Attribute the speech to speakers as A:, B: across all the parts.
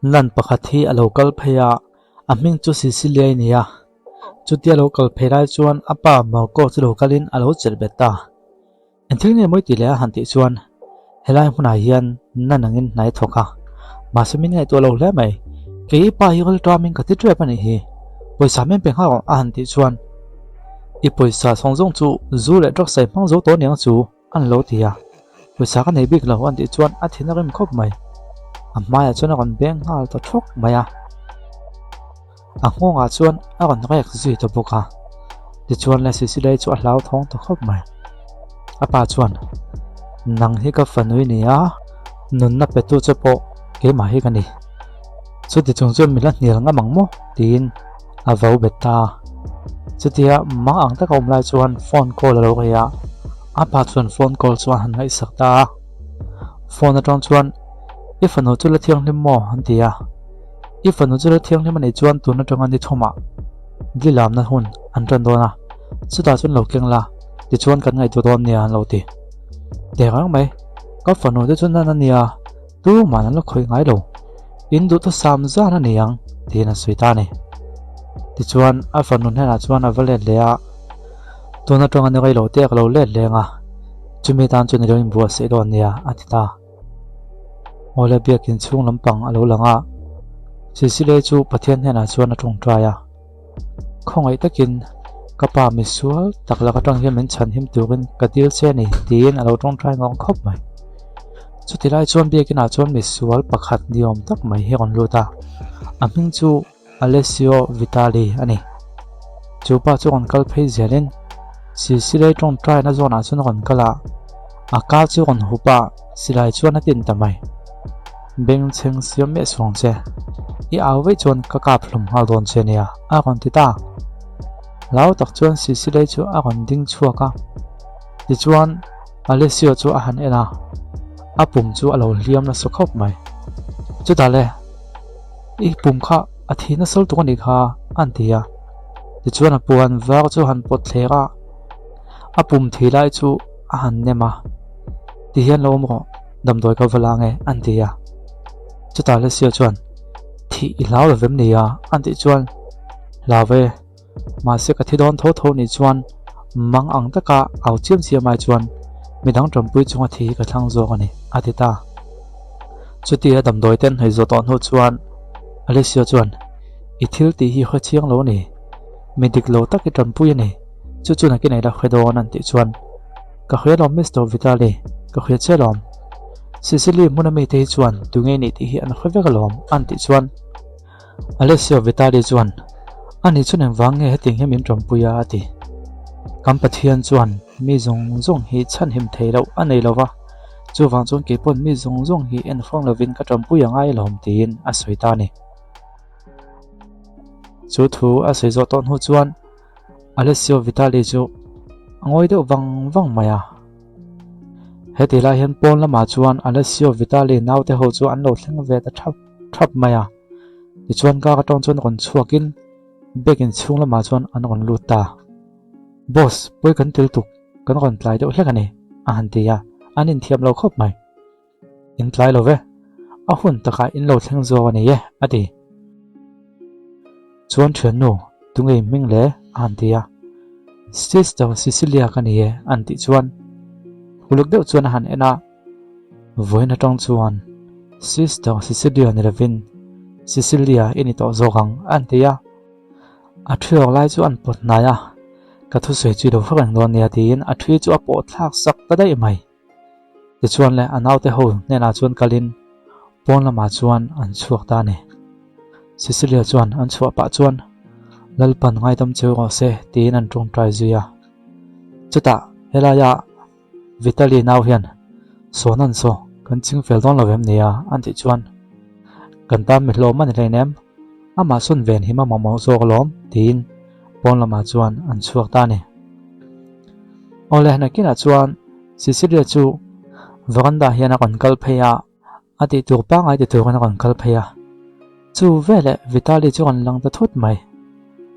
A: nan pakhat hi a local phaya a hming chu Sicilia nia chutia local phairai chuan apa mawko chu localin a lo chelbeta enthil nge moi ti le han ti chuan helai hmuna hian nanangin hnai thoka masamin ngai to lo hle mai ke pa hi gol traming ka ti tre pani hi poisa men pe ha a han ti chuan i poisa songjong chu zu le trak sai phang zo to niang chu an lo tia poisa ka nei bik lo an ti chuan a thina rim khop mai amaya chuan a kon beng hal to thok maya a ngonga chuan a kon rek zui to boka ti chuan la Sicilia chu a hlau thong to khop mai apa chuan nang hi ka fanui nia nun na petu chepo ke ma hi kani chu ti chung chu milan nil nga mangmo tin a vau beta chutia ma ang ta kaum lai chuan phone call lo ya apa chuan phone call chuan han ngai sakta phone atang chuan ifanu chu la thiang lim mo hantia ifanu chu la thiang lim ani chuan tu na tang ani thoma dilam na hun an ran dona chuta chuan lo kengla ti chuan kan ngai tu don nia lo ti te rang mai ka fanu chu chuan na nia tu man lo khoi ngai lo in du to sam za na niang ti na suita ni ti chuan a fanu hena chuan a vale le a tu na tang ani ngai lo te lo le le nga chumi tan chu ni lo in bua se don nia atita ole biakin chung lampang alo langa Sicilia chu pathian hena chuan a tung traya khongai takin kapa mi sual takla ka tang hian chan him turin ka dil se ni tin alo tung trai ngong khop mai chuti lai chuan biakin a chuan mi sual pakhat niom tak mai hi on luta aming chu Alessio Vitali ani chupa chu on kal phei zelin Sicilia tung trai na zona chun on kala aka chu on hupa silai chuan a tin tamai beng cheng siam me song che i awe chuan ka kap hlum hal don che nia a kon ti ta lao tak chuan Sicilia chu a kon ding chuaka ti chuan Alessio chu a han ena a pum chu a lo hliam na sokhop mai chu ta le i pum kha a thina sol tu ni kha an tia ti chuan a puan war chu han pot thlega a pum thilai chu a han nema ti hian lo mo damdoi ka valange an tia chu ta Alessio chuan thi i lau lo vem nia an ti chuan lawe ma se ka thi don tho tho ni chuan mang ang taka au chiam sia mai chuan midang trampui chunga thi ka thlang zo ani atita chuti adam doi ten hei zo ton ho chuan Alessio chuan i thil ti hi kha chiang lo ni midik lo tak i trampui ani chu chuna ki nei la khedon an ti chuan ka khwelom Mr. Vitali ka khwe chelom Sicilia muna mi te chuan tu nge ni ti hi an khwevek lom an ti chuan Alessio Vitali chuan ani chuan en wang nge heting hem in trampuya ati kampathian chuan mi zong hi chan him theilo anei lova chu wang chuan ke pon mi zong hi en phong lovin ka trampuya ngai lom tin a soita ni chu thu a sei zo ton hu chuan Alessio Vitali chu angoi de wang maya heti la hian pon lama chuan Alessio Vitali naute ho chu an lo thleng ve ta thap maya ti chuan ka tong chuan kon chuakin bekin chung lama chuan an kon luta boss poi kan til tuk kan kon tlai deuh hlek ani a han tia an in thiam lo khop mai in tlai lo ve a hun taka in lo thleng zo ani ye ati chuan thuen nu tungei ming le an tia sister Sicilia kani ye an ti chuan huluk deuh chuan han ena voina tong chuan sister Sicilia ni lavin Sicilia ini to zogang an tia a thiok lai chu an pot naya ka thu soi chu do phang don nia tin a thui chu a po thak sak ta dai mai ti chuan le anaute ho ne na chuan kalin pon lama chuan an chuak ta ne Sicilia chuan an chua pa chuan lalpan ngai tam cheu go se tin an tung trai zuya chuta helaya Vitali now hian sonan so kan ching fel don lovem nia an ti chuan kan tam mi hlom ani leinem ama sun ven hima mamo zo lom tin pon lama chuan an chuak ta ni ole na kina chuan Sicilia chu veranda hian a kon kal pheya ati tur pa ngai ti tur kan kon kal pheya chu vele Vitali chu kon lang ta thut mai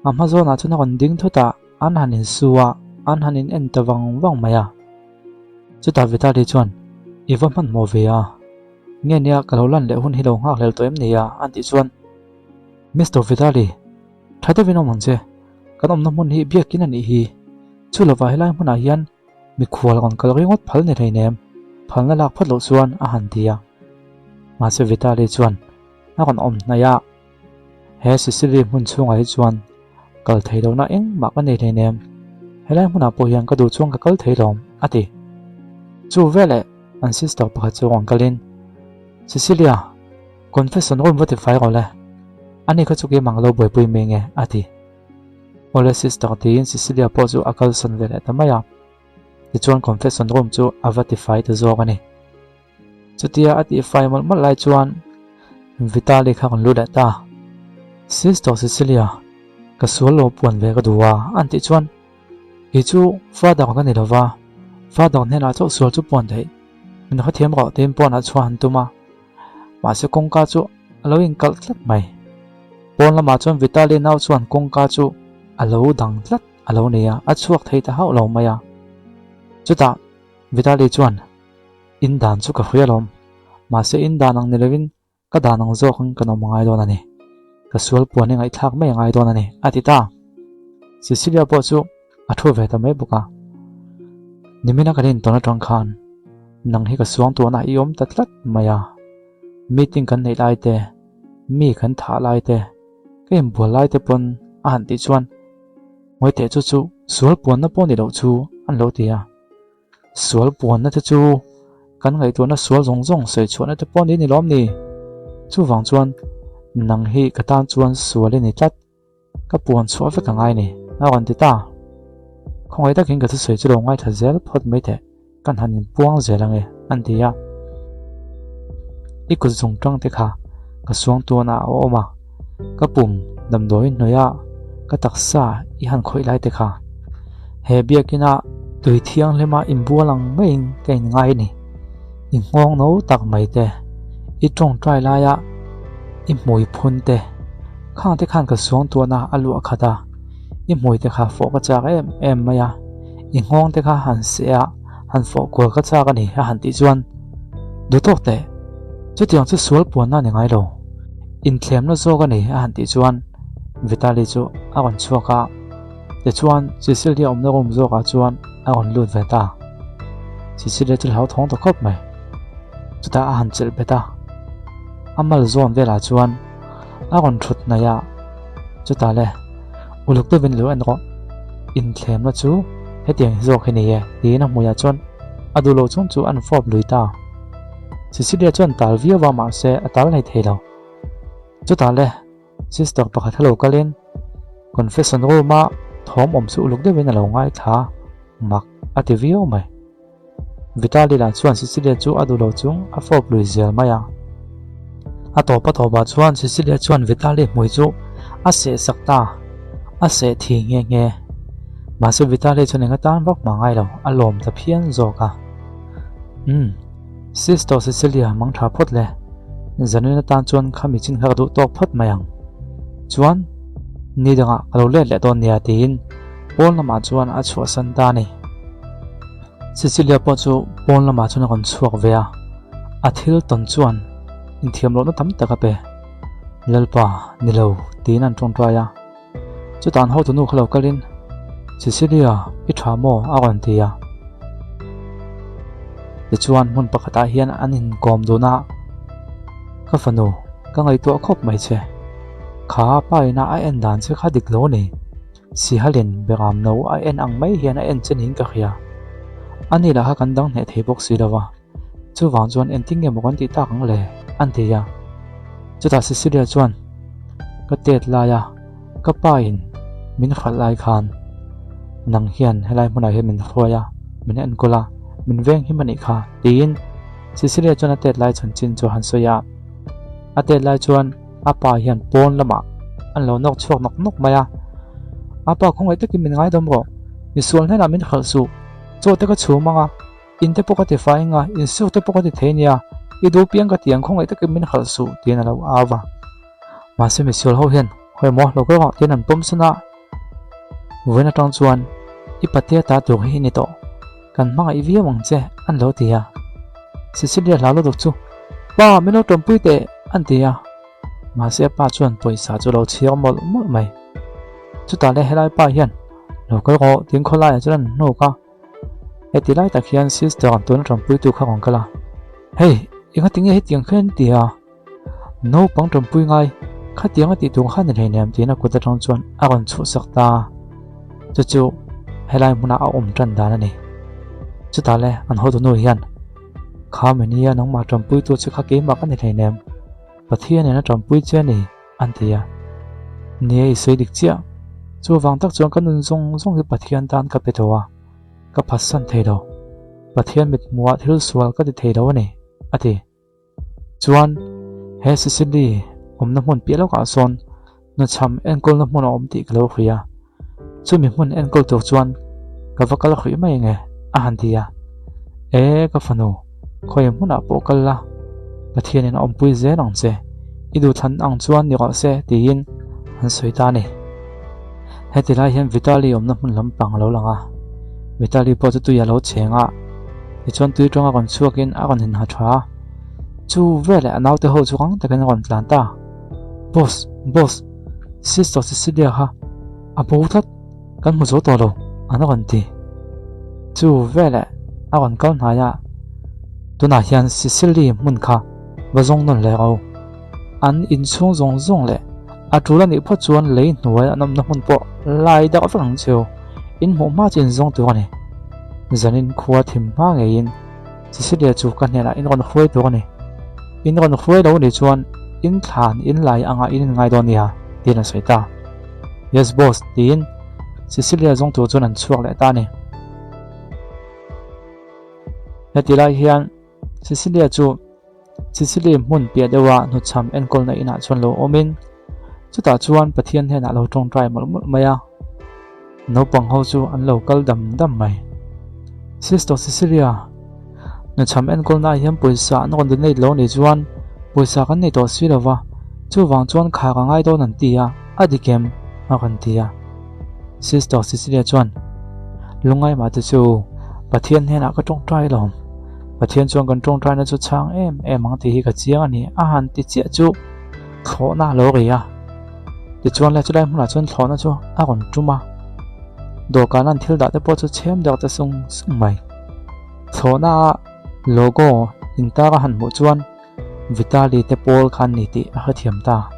A: amma zo na chu na kon ding thuta an hanin suwa an hanin entawang maya chuta Vitali chuan iwa man mo ve a nghe nia kalau lan le hun hi lo ngak lel to em nia an ti chuan Mr. Vitali thai te vino mangche kan om na mun hi biakin ani hi chulawa helai hmuna hian mi khual kon kalri ngot phal ni reinem phalna lak phat lo chuan a han tia ma se Vitali chuan a kon om na ya he Cecily mun chunga hi chuan kal thei lo na eng mak ani reinem helai hmuna po hian ka du chung ka kal thei lom ati chu vele an sister pakhat chu ang kalin Cecilia confession room vati fai gole ani ka chu ke manglo boi pui menge ati ole sister tin Cecilia po chu akal san vele tamaya ti chuan confession room chu avati fai te zo ani chutia ati fai mal mal lai chuan Vitali kha kon lu da ta sister Cecilia ka sualo puan ve ka duwa anti chuan hi chu father ka ni lova father ne na chu sual chu puan thei min kha thiam ro tem pon a chuan tuma ma se kongka chu alo in kal tlat mai pon lama chuan Vitali nau chuan kongka chu alo dang tlat alo nia a chuak thei ta hau lo maya chuta Vitali chuan in dan chu ka hrialom ma se in dan ang nilewin ka dan ang zo khang kanom ngai don ani ka sual puan ngai thak mai ngai don ani atita Cecilia po chu a thu ve ta mai buka nimina karin tona tong khan nang hi ka suang to na iom tatlat maya meeting kan nei lai te mi kan tha lai te ke em bol lai te pon an ti chuan moi te chu chu sual puan na pon ni lo chu an lo tia sual puan na te chu kan ngai to na sual zong zong sei chuan na te pon ni lom ni chu wang chuan nang hi ka tan chuan sual ni tlat ka puan chu fa ka ngai ni a ron ti ta khong ai ta king ka thu sei chu lo ngai tha zel phot mai te kan hanin puang zelange an tia ikut zung tang te kha ka suang tu na o ma ka pum dam doi noya ka taksa I han khoi lai te kha he biakina tui thiang lema imbualang main kai ngai ni I ngong no tak mai te I tong trai la ya I moi phun te khang te khan ka suang tu na alu akhata I moi te kha fo ka cha em maya I ngong te kha han se a han fo ko ka cha ka ni han ti chuan du tok te chu tiang chu sual puan na ni ngai lo in thlem na zo ka ni han ti chuan Vitali chu a kon chuaka te chuan Cecilia om na rom zo ka chuan a kon lut ve ta Cecilia chu hau thong to khop mai chu ta a han chel beta amal zon vela chuan a kon thut na ya chu ta le uluk te vin lo an ro in thlem na chu hetiang zo khini ye ti na muya chuan adulo chung chu an fop luita Cecilia chuan tal via wa ma se atal nei thelo chu ta le sister pakhat halo kalin confession room ma thom om su uluk de vin alo ngai tha mak ati vio mai Vitali la chuan Cecilia chu adulo chung a fop lui zel maya a to pa to ba chuan Cecilia chuan Vitali moi chu a se sakta a se thi nge nge ma se Vitali chuan nga tan bak mangai lo alom ta phian zo ka sister Cecilia mang tha phot le zanina tan chuan khami chin kha du tok phot mayang chuan ni danga alo le le ton nia tin pol na ma chuan a chua san ta ni Cecilia po chu pol na ma chuan kon chuak ve a thil ton chuan in thiam lo na tam taka pe lalpa nilo tin an tong twa chu tan ho tu nu khalo kalin Cecilia I tha mo a ron tia te chuan mun pakhata hian an in kom do na ka fanu ka ngai to khop mai che kha pai na a en dan che kha dik lo ni si halin begam no a en ang mai hian a en chen hin ka khia ani la ha kan dang ne thei bok si lawa chu wang chuan en ting nge mo kan ti ta kang le an ti ya chu ta Cecilia chuan ka tet la ya ka pa in min khal lai khan nang hian helai hmuna he min khroya min en kola min veng hi mani kha tin Cecilia chuan a tet lai chhan chin chu han soya a tet lai chuan apa hian pon lama an lo nok chuak nok maya apa khong ai takin min ngai dom ro ni sual hna min khal su cho te ka chu manga in te pokati fainga in su te pokati thenia I du piang ka tiang khong ai takin min khal su tin alo awa ma se mi sual ho hian hoi mo lo ko tin an pom sana wena tang chuan I patia ta tu hi ni to kan manga I via mong che an lo tia Cecilia la lo dok chu ba mình nói trồng bụi tệ anh thì mà sẽ ba chuẩn bồi xả cho đầu chiếu một mày chú ta lại lại ba hiền rồi cái họ tiếng khó lại cho nên nô ca hệ tỷ lại tại khiên sister còn tuấn trồng bụi tu khác còn cái là hey những cái tiếng hết tiếng khen thì nô bằng trồng bụi ngay khát tiếng cái tiếng khát này niệm thì nó cũng ta trong chuẩn còn chút sắc ta chú hay lại muốn áo trần đá này chú ta lại ăn hồi tụi nô hiền khá mình nia nóng mà trồng bụi tu chứ khá kiếm bạc cái này niệm và thiên này nó trồng bụi chơi này anh thì nia suy địch chia chú vàng tắc chuẩn cái nung rong cái bát thiên tan cái bê đồ cái phát sinh thay đâu bát thiên mệt mua thiếu sual cái thay đâu này thì chuan he Sicily năm môn biết lâu cả son nó chăm encol năm môn tị cái lâu khía chú mình môn encol tổ chuan cái vác cái khía mày nghe anh thì cái phần nào coi môn nào bộ cái là bát thiên này nó bùi dễ nặng dễ idu thân ang chuan ni gọi xe tiền hắn suy ta này he thì lại hiện Vitaly năm môn lắm bằng lâu lăng Vitaly bỏ cho tôi lâu chén thì chuan tôi trong còn chua kín còn hình hạt hoa chú về lại nào tới hồi chú gắng tại cái còn làm ta boss sister Cecilia ha bố thất cái một số tổ đồ nó còn gì chú về lại còn con này tôi nói hiện Cecilia muốn khá và giống nó lại anh in xuống giống lại chú là những phát chuan lấy nuôi năm muốn bỏ lại đã có phần chiều in một má trên giống tôi này giờ nên khoa thêm má ngày in Cecilia chú cái này là in còn khuấy tôi này in còn khuấy đâu để chuan in than in lại in ngay đó nè tiền là sợi ta yes boss tiền Cecilia giống tôi chuan ăn chuộc lại ta này thì lại hiện Cecilia muốn biết đâu nó chăm en con này nãy chuan lâu omin chú ta chuan bát thiên hay nãy lâu trong trai một mày nó bằng hậu chú ăn lâu cal đầm mày sister Cecilia nó chăm en con này hiếm bồi xả nó còn đến đây lâu này chuan bồi xả cái này to suy đâu va chú vàng chuan khá cái ngay đó nằm tì đi kem còn tì sister Cecilia chuan lúc ngay mà chú bát thiên hay nãy cái trong trai lòng bát thiên chuan còn trong trai nó chú chang em mang tì cái chiang này han tì chia chú khó na lâu kìa thì chuan lại chú đây muốn là chuan khó na chú còn chú mà đồ cá ăn thiếu đã tới bao chú chém được tới sung mày khó na logo in ta ka han mo chuan Vitaly te Paul khan ni ti a thiam ta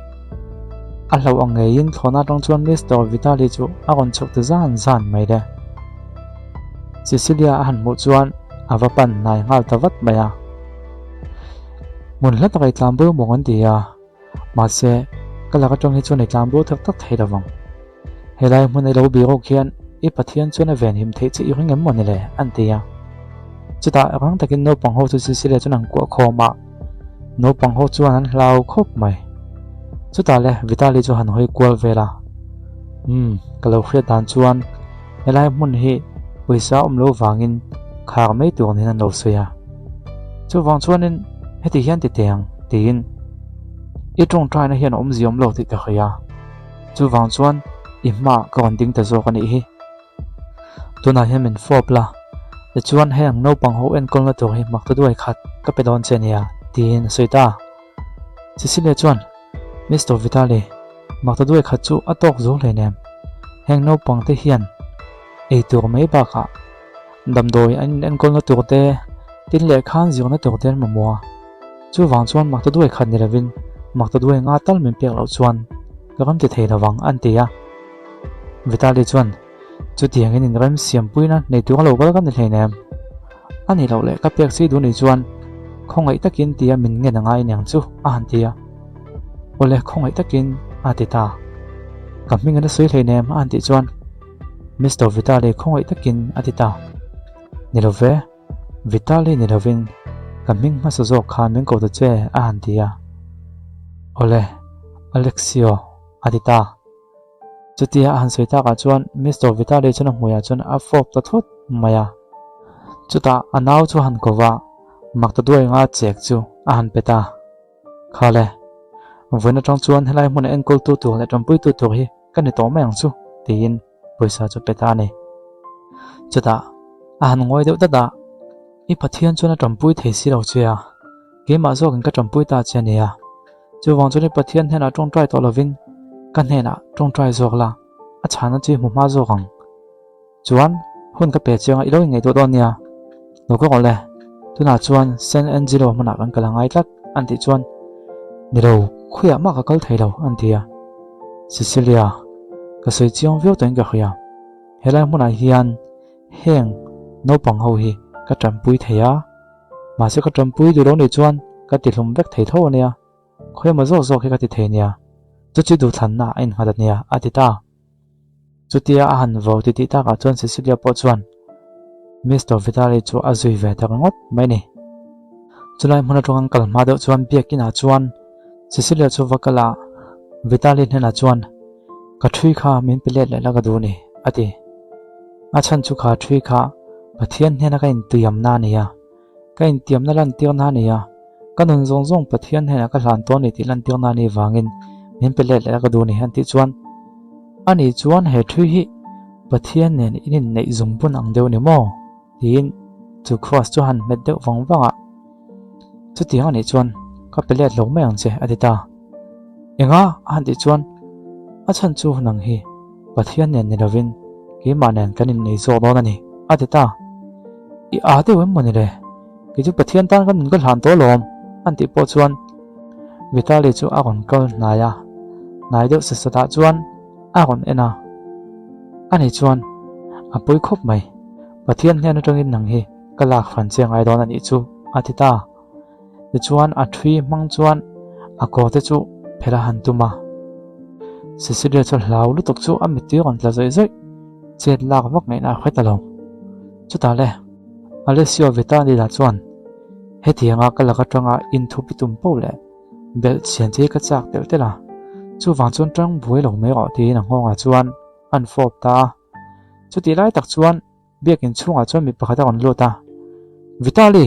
A: a hlo ang ngei in thona tong chuan Mr Vitaly chu a kon chok te zan mai de Cecilia a han mo chuan ava pan nai ngal ta wat maya mun la ta kai tlam bu mo ngon ti ma se kala ka tong hi chuan ai tlam bu thak tak thei dawang helai mun ai lo bi ro khian i pathian chuan a ven him thei chi i ringam mon le an ti chú ta răng takin no bằng hậu chú Cecilia cho nàng của kho mà no bằng hậu chú hắn lao khóc mày chú ta le Vitaly cho hắn hơi qual về là cái lâu khi đàn chuan lại muốn hi vì sao lâu vangin khá mấy tuổi nên hắn lâu suy chú vàng chuan nên hết thì hiện thì tiền ít trong trai nó hiện gì lâu thì được rồi chú vàng chuan im mà còn tính tới rồi con ý tôi nói hiện mình phô là để chuan hay ang nâu bằng hậu en con là tuổi mặc tôi đuổi khát các bên đón trên nhà tiền suy ta Cecilia chuan Mr Vitaly mặc tôi đuổi khát chú atok zong lên em hang nâu bằng thế hiền ấy tuổi mấy bà cả đầm đồi anh en con là tuổi tê tin lệ khan gì nó tuổi tê mà mua chú vàng chuan mặc tôi đuổi khát này là vin mặc tôi đuổi ngã tal mình bẹt lão chuan các em thì thấy là vàng anh tía Vitaly chuan chú tiền cái nhìn rem xiêm bui na này tiếng lâu cái này nè anh ấy lâu lệ các bác sĩ đuổi này chuan không ấy tất kiến tia mình nghe ngay nàng chú anh tia ole không ấy tất kiến tì ta cảm mình nó suy này nè anh tì chuan Mr Vitaly không ấy tất kiến tì ta này lâu về Vitaly này lâu vin cảm mình mà sử dụng khan mình cầu được chơi anh tia ole Alexio tì ta chú tia han suy ta cả chuan Mr Vitaly cho nó mùi chuan phop ta thốt maya chú ta anau chu han kova mặc ta đuôi nga chek chu han peta khale với nó trong chuan helai mun en kol tu le trong pui tu hi cái này to mang chu tin paisa chu peta này chú ta han ngoi deuh ta da i pathian chu na trong pui thei si lo chu ke ma zo kan ka champui ta chania chu wang chu ni pathian hena tong trai to lovin kan hena tong trai zok la a chana chi mu ma zo gang chuan hun ka pe chenga ilo ngai to don nia lo ko le tuna chuan sen angelo mana kan kalangai tlat anti chuan niro khuya ma ka kal thailo antia Cecilia ka sei chiang veo teng ka khia helai muna hian heng no pang ho hi ka champui theya ma se ka champui du lo ni chuan ka ti hlum vek thei tho ania khoi ma zo zo ka ti the nia chu chi du than na in hadat nia atita chutia a han vo ti ti ta ka chuan Cecilia po chuan Mr. Vitali chu azui ve ta ngot mai ni chulai muna tong kal ma do chuan biakina chuan Cecilia chu vakala Vitali hena chuan ka thui kha min pelet le laga du ni ati a chan chu kha thui kha pathian hena ka in tuyam na nia ka in tiam na lan tir na nia ka nun zong zong pathian hena ka hlan to ni ti lan tir na ni wangin min pelet le laga du ni han ti chuan ani chuan he thui hi pathian nen inin nei zum bun ang deu ni mo tin chu cross chu han met deuh wang wanga chu tiang ani chuan ka pelet lo mai ang che adita enga han ti chuan a chan chu nang hi pathian nen ni lovin ke ma nen kanin nei zo do na ni adita I a de wen mo ni le ke chu pathian tan kan ka hlan to lom an ti po chuan Vitali chu a gon kal na ya nai deuh se sata chuan a gon ena ani chuan a poi khop mai pathian hnen atangin nang hi kala khan cheng ai don ani chu atita ti chuan a thui mang chuan a ko te chu phela han tuma Cecilia chu hlau lu tok chu a mi ti gon tla zoi zoi chet lak vak nei na khweta lo chu ta le Alessio Vitali la chuan he tianga kala ka tanga in thu pitum po le bel chen che ka chak tel tela chu wang chuan tang buai lo me ro ti na ngonga chuan an fop ta chu ti lai tak chuan biakin chunga chuan mi pakhata on lota Vitali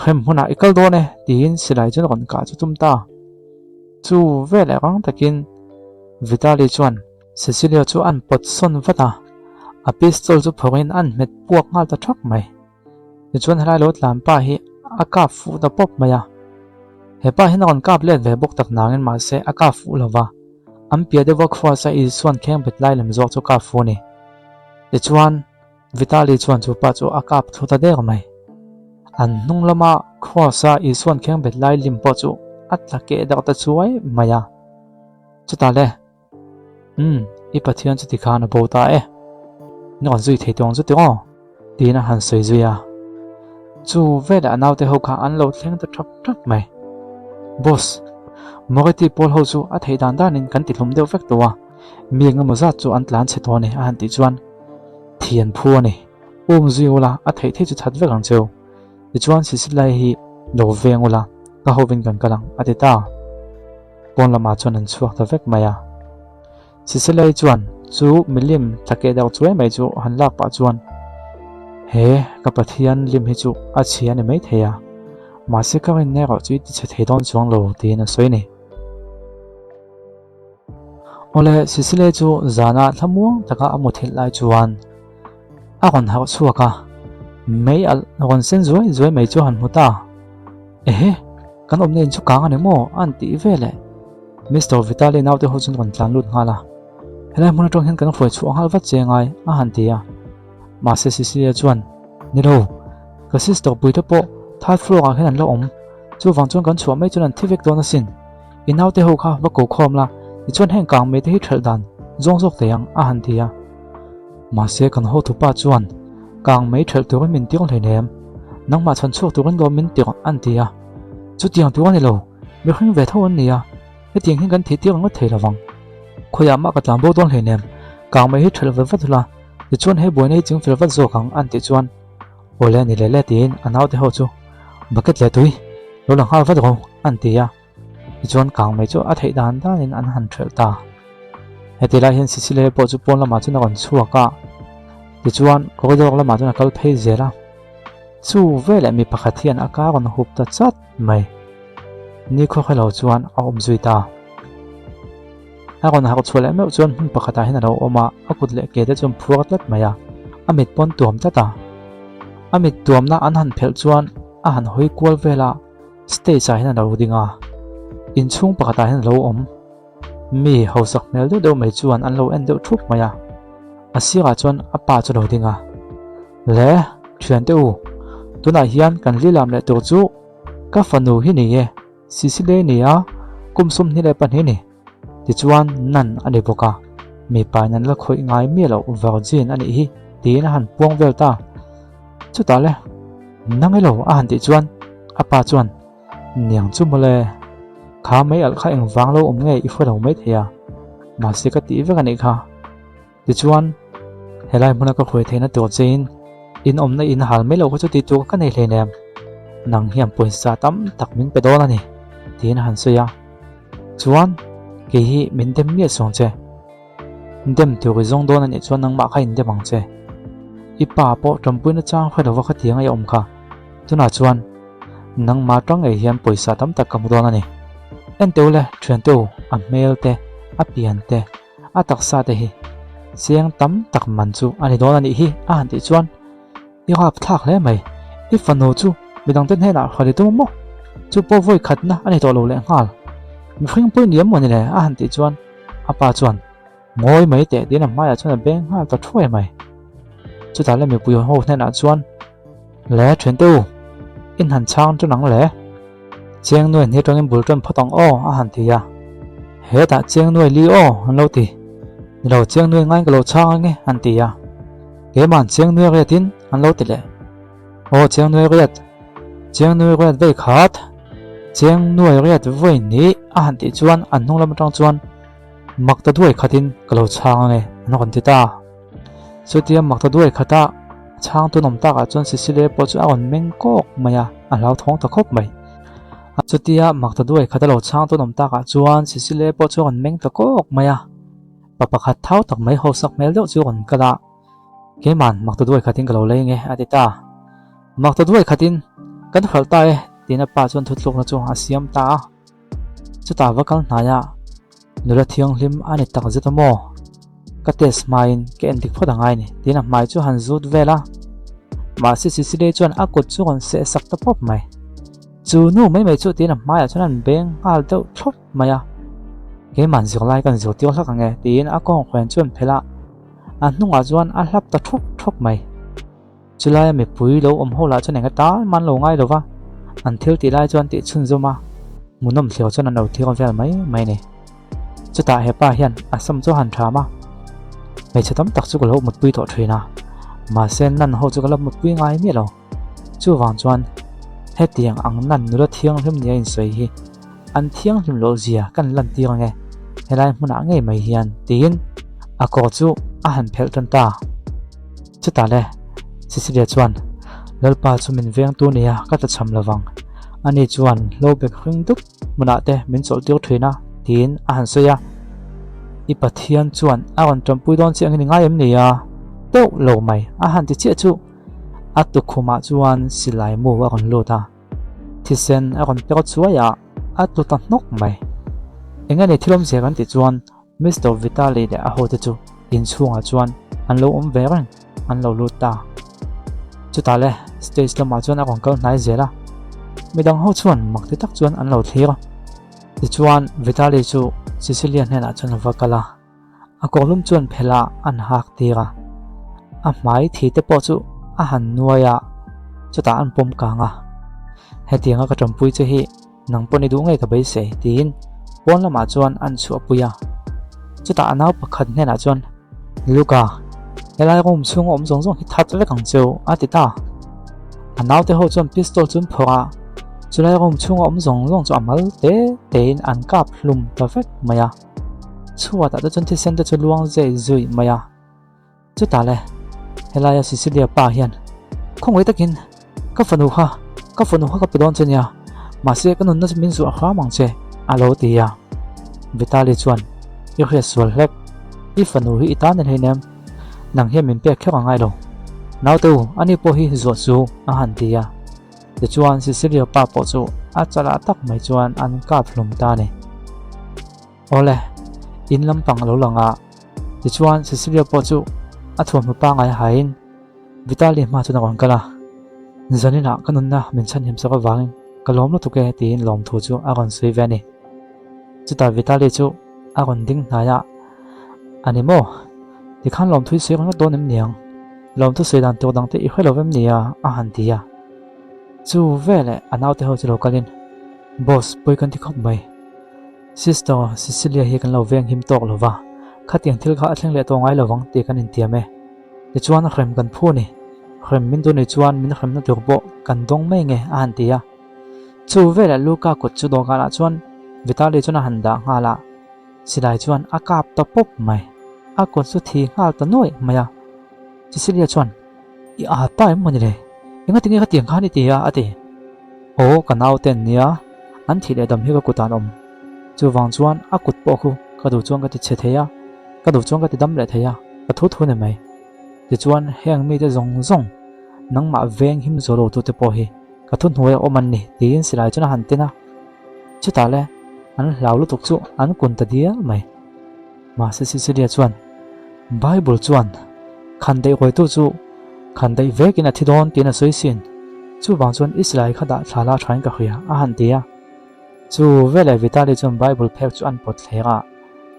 A: khem huna ikal do ne tin silai chuan kon ka chu tum ta chu vele rang takin Vitali chuan Cecilia chu an pot son vata a pistol chu phongin an met puak ngal ta thak mai ti chuan helai lo tlam pa hi a ka fu da pop maya he pa hin on kap let ve bok tak nangin ma se a ka fu lova am pia de vok khwa sa I suan kheng bet lai lem zo chu ka fu ni ti chuan Vitali chuan chu pa chu a kap thu ta der mai an nung lama khwa sa I suan kheng bet lai lim po chu atla ke da ta chuai maya chu ta le I pathian chu ti khana bo ta e non zui thei tong chu ti o ti na han soi zuya chu ve da naw te ho kha an lo thleng ta thak thak mai boss mogeti pol ho chu a thei dan dan in kan ti hlum deuh vek to wa mi nga mo za chu an tlan che to ni a han ti chuan thian phu ni zui ola a thei thei chu that vek ang cheu ti chuan Cecilia hi lo veng ola ka hovin kan kalang atita pon lama chuan an chuak ta vek maya Cecilia chuan chu milim tlake deuh chuai mai chu han lak pa chuan he ka pathian lim hi chu a chia ni mai theya ma se ka rin ne ro chu ti che thei don chuang lo ti na soi ni ole Cecilia chu zana thamuang taka amo thil lai chuan a gon ha chuaka mei al gon sen zoi mai chu han muta kan om nen chu kang ani mo an ti vele Mr. Vitali naw te ho chun kon tlan lut ngala helai mun atong hen kan foi chu angal wat chengai a han tia ma se Cecilia chuan ni lo ka sister pui te po third floor a hen an lo om chu wang chuan kan chhuam mai chuan an thivek don a sin I naw te ho kha wa ko khom la I chuan heng kang me te hi thel dan zong zok te yang a han tia ma se kan ho thu pa chuan kang mei thel tu min tiang thei nem nang ma chan chok tu kan lo min tiang an tia chu tiang tu ani lo mi khing ve thon nia he tiang hin kan thi tiang ngot thei lawang khoya ma ka tlam bo don hei nem kang mei hi thel ve vatula ti chuan he boy nei chung fel vat zo kang an ti chuan ole ni le le tin anaw te ho chu bucket le tui lo lang hal vat ro an tia ti chuan kang mei chu a thei dan dan in an han thel ta he ti lai hin Cecilia po chu pon lama chu na kon chuaka ti chuan corridor lama chu na kal phei zela chu vele mi pakhathian a ka ron hup ta chat mai ni kho khalo chuan a om zui ta a ron ha ko chule me chuan hun pakhata hin alo oma akut le ke te chum phuak lat maya amit pon tuam ta ta amit tuam na an han phel chuan a han hoi kwal vela stay sa hin lo dinga in chung pakata hin lo om mi hausak mel deuh mai chuan an lo en deuh thup maya asiga chuan apa chu lo dinga le thian deuh tuna hian kan lilam le tur chu ka fanu hi ni e sisile ni a kumsum ni le pan hi ni ti chuan nan ani boka mi pa nan la khoi ngai mi lo virgin ani hi tin han puang vel ta chu ta le nang lo a han ti chuan apa chuan niang chu mole kha mai al kha eng wang lo nge i fo lo mai thea ma se ka ti ve ka ni kha ti chuan helai muna ka khoi theina to chain in omna in hal mai lo ko chu ti tu ka nei hle nem nang hiam poisa tam tak min pe don ani tin han soya chuan ke hi min dem mi song che dem tu ri zong don ani chuan nang ma kha in dem ang che ipa po trampui na chang khoi lo wa kha tiang ai om kha tuna chuan nang ma tang ei hiam poisa tam tak kam don ani en teule thian tu a mail te a pian te a taksa te hi siang tam tak man chu ani don ani hi a han ti chuan i hap thak le mai i fano chu midang ten hena khali tu mo chu po voi khat na ani to lo le ngal mi khing pui niam mo ni le a han ti chuan apa chuan ngoi mai te din ma ya chuan beng ha ta thoi mai chu ta le mi pui ho hena chuan le thian tu in han chang chu nang le cheng nuai ni tong in bul ton phatong o a han ti ya he ta cheng nuai li o han lo ti ni lo cheng nuai ngai ka lo chang nge han ti ya ke man cheng nuai re tin han lo ti le o cheng nuai re ve khat cheng nuai re ve ni a han ti chuan an nong lam tang chuan mak ta duai khatin ka lo chang nge an kon ti ta chu ti mak ta duai khata chang tu nom ta ka chuan sisile po chu a on meng kok maya a lau thong ta khop mai chutia makta duai khata lo chang to nom ta ka chuan sisile po chu on meng ta kok maya papa khat thau tak mai ho sak mel deuh chu on kala ke man makta duai khatin ka lo le nge atita makta duai khatin kan khal ta e tina pa chuan thutluk na chu asiam ta chuta wakal hnaya nula thiang hlim ani tak zetamo ka tes main ke endik phodangai ni tina mai chu han zut vela ma sisile chuan akut chu on se sak ta pop mai chu nu mai chu tin maya chuan beng hal deuh thlop maya ke man zir lai kan zir tir hlak ange tin a kong khwen chuan phela a hnunga chuan a hlap ta thok mai chulai mi pui lo om hola chuan enga ta man lo ngai lova an thil ti lai chuan ti chun zoma munom thleo chuan an lo thir vel mai ne chuta hepa hian asam chu han thama mai chatam tak chu ko lo mut pui to thina ma sen nan ho chu ko lo mut pui ngai mi lo chu wang chuan he tiang ang nan nula thiang hlim nia in soi hi an thiang hlim lo zia kan lan tir nge helai hmuna ngei mai hian tin a ko chu a han phel tan ta chuta le sisilia chuan lalpa chu min veng tu nia ka ta cham lawang ani chuan lo bek hring duk muna te min chol tir thina tin a han soya i pathian chuan a on trampui don chi angin ngai em nia to lo mai a han ti che chu atu khuma chuan silai mu wa kon luta thisen a kon pe chuaya atu ta nok mai engani thilom se kan ti chuan Mr. Vitali de a ho te chu in chunga chuan an lo om ve ran an lo luta chuta le stage lama chuan a kon kal nai zela midang ho chuan mak te tak chuan an lo thlir ti chuan Vitali chu Sicilian hena chuan vakala a kolum chuan phela an hak tira a mai thi te po chu a han nuaya chuta an pom kanga hetianga ka trampui che hi nang poni du ngai ka bai se tin pon lama chuan an chu apuya chuta anaw pakhat hena chuan luka helai rom chung om zong zong hi that ve kang cheu atita anaw te ho chuan pistol chun phora chulai rom chung om zong zong chu amal te in an kap hlum ta vek maya chuwa ta chuan thi sen te chu luang zai zui maya chuta le helaya Sicilia pa hian khongoi takin ka fanu ha ka pedon chenya ma se kanun na min zu kha mang che alo ti ya Vitali chuan i khreswal hlek i fanu hi itan nei nem nang he min pe khera ngai lo naw tu ani po hi zo chu a han ti ya te chuan Sicilia pa po chu a chala tak mai chuan an ka phlum ta ne ole in lampang lo langa te chuan Sicilia po chu a thum pa ngai hain Vitali ma chu na kon kala zanina kanunna min chan him saka wangin ka lom lo tu ke tin lom thu chu a kon sui ve ni chuta Vitali chu a kon ding na ya animo ti khan lom thui se kon do nem niang lom tu se dan to dang te I khoi lo vem nia a han ti ya chu vele anau te ho chu lo kalin boss poi kan ti khop mai sister Cecilia hi kan lo veng him tok lo wa khatiang thil kha athleng le to ngai lo wang te kan in tiame ti chuan khrem kan phu ni khrem min du ni chuan min khrem na tur bo kan dong mai nge a han ti ya chu vele Luka kut chu do kala chuan Vitali chuna handa ngala silai chuan akap ta pop mai a kon su thi ngal ta noi maya Cecilia chuan I a tai mon le inga tinge ka tiang khani ti ya ati o kanau ten nia an thi le dam hi ka kutan om chu wang chuan a kut po khu ka du chuan ka ti che theya ka du chuan ka ti dam le theya ka thu thu ne mai ti chuan heng mi te zong zong nang ma veng him zolo tu te po hi ka thun huai oman ni tin silai chuna han tena chu ta le an lau lu tuk chu an kun ta dia mai ma se Cecilia chuan Bible chuan khan dei khoi tu chu khan dei vekin a thidon tin a soi sin chu wang chuan Israel khada thala thain ka khia a han tia chu vele Vitali chuan Bible phek chu an pot thlega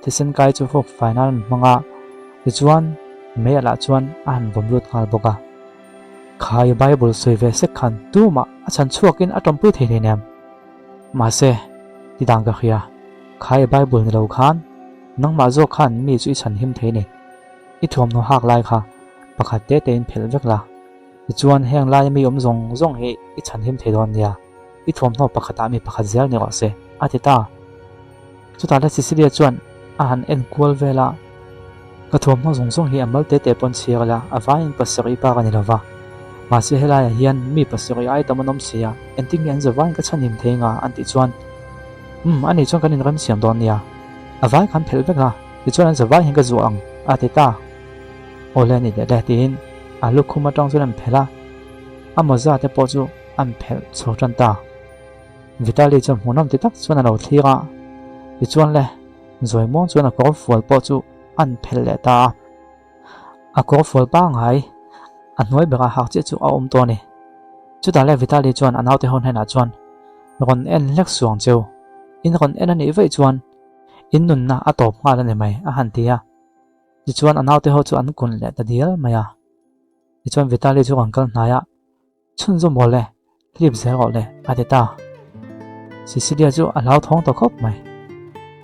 A: thisen kai chu fok final manga ti chuan me ala chuan an vom lut ngal boka khai Bible soi ve se khan tu ma a chan chuakin atom pu thei nem ma se ti dang ka khia khai Bible ni lo khan nang ma zo khan mi chu I chan him thei ni I thom no hak lai kha pakhat te te in phel vek la ti chuan heng lai mi zong zong hi I chan him thei don nia I thom no pakhata mi pakhat zel ni wa se ati ta chu ta la Cecilia chuan a han en kual vela ka thom no zong zong hi amal te te pon chiala awain pasari pa ka ni lawa ma se helai hian mi pasari ai tamanom sia enting yan zawain ka chan him thei nga anti chuan ani chuan kan in ram siam don nia avai kan phel vek la ti chuan an zawai hin ka zu ang ati ta ole ni de tin alu khuma tang chuan an phela amoza te po chu an phel chho tan ta Vitali chuan hmunam ti tak chuan an lo thliga ti chuan le zoi mon chuan a kor fual po chu an phel le ta a kor fual pa ngai a hnoi beka hak che chu a om to ni chu ta le Vitali chuan anau te hon hena chuan ron en lek suang cheu in ron en ani vei chuan in nun na atop nga la ne mai a han tia ti chuan anau te ho chu an kun le ta dial maya ti chuan Vitali chu kan kal hnaya chun zo mole clip zer go le ati ta Cecilia chu alau thong to khop mai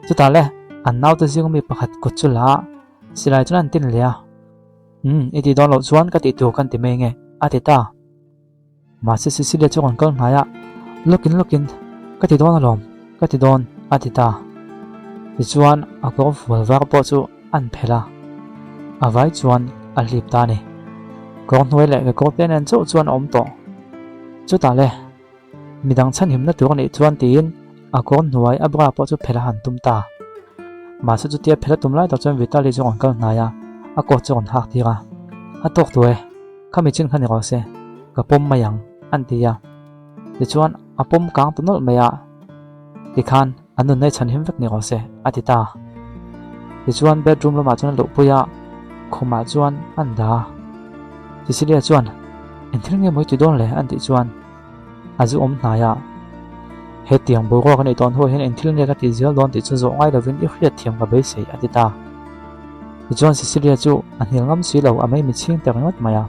A: chu ta le an nau te jing mi pakhat kut chu la silai chuan an tin le iti don lo chuan ka ti tu kan ti mai nge ati ta ma se Cecilia chu kan kal hnaya lokin ka ti don lom ka ti don ati ta ti chuan a ko fual war po chu an phela avai chuan a hlip ta ni kon hnuai le ka ko ten an chu chuan om to chu ta le midang chan him na tur ni chuan tin a kon hnuai a bra po chu phela han tum ta ma se chu tia phela tum lai ta chuan Vitali chu an kal na ya a ko chu on hak tira a tok tu e khami chin khani ro se ka pom mayang an ti ya ti chuan a pom kang tu nol maya ti khan anun nei chan him vek ni ro se ati ta ti chuan bedroom lo ma chuan lo puya khoma chuan an da Cecilia chuan en thil nge moi ti don le an ti chuan azu om na ya he tiang bo ro kan ei ton ho hen en thil nge ka ti zel don ti chu zo ngai lovin I khriat thiam ka be sei ati ta ti chuan Cecilia chu an hil ngam si lo amai mi ching te ngot maya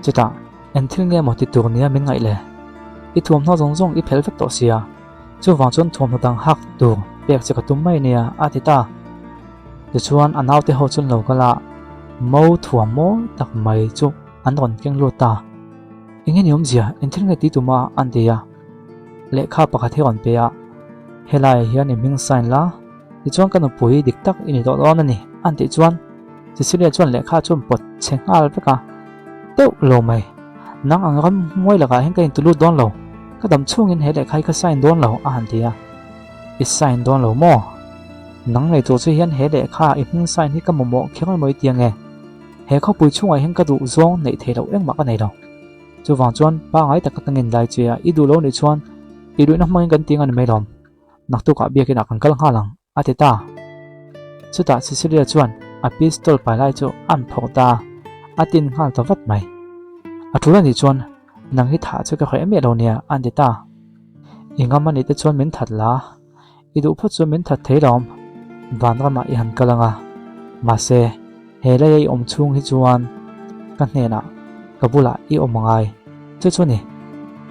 A: chuta en thil nge mo ti tur nia min ngai le I thuam no zong zong I phel vek to sia chu wang chuan thuam no dang hak tur pek che ka tum mai nia ati ta ti chuan anau te ho chun lo kala mo thuam mo tak mai chu an ron keng lo ta inge niom zia en thil nge ti tuma an te ya le kha pakha the on pe ya helai hian ni ming sign la ti chuan kan pui dik tak ini do don ani an ti chuan Cecilia chuan le kha chum pot chengal peka teu lo mai nang angam moi laga hen kain tulu don lo ka dam chungin he le khai ka sign don lo a han tia I sign don lo mo nang nei to chu hian he le kha I hing sign hi ka momo khengal moi tiang e he kha pui chungai hen ka du zong nei thei lo eng ma ka nei lo chu wang chuan pa ngai tak ka ngin lai chia I du lo ni chuan I du na mai kan ting an mai lom nak tu ka bia ki na kan kal halang ati ta chu ta Cecilia chuan a pistol pai lai chu an phok ta atin hal to vat mai a thula ni chuan nang hi tha chu ka khoi me lo nia an ti ta ingam ani te chuan min that la I du phu chu min that thei rom van rama I han kalanga ma se he la ei om chung hi chuan kan hne na kabula I omangai chu ni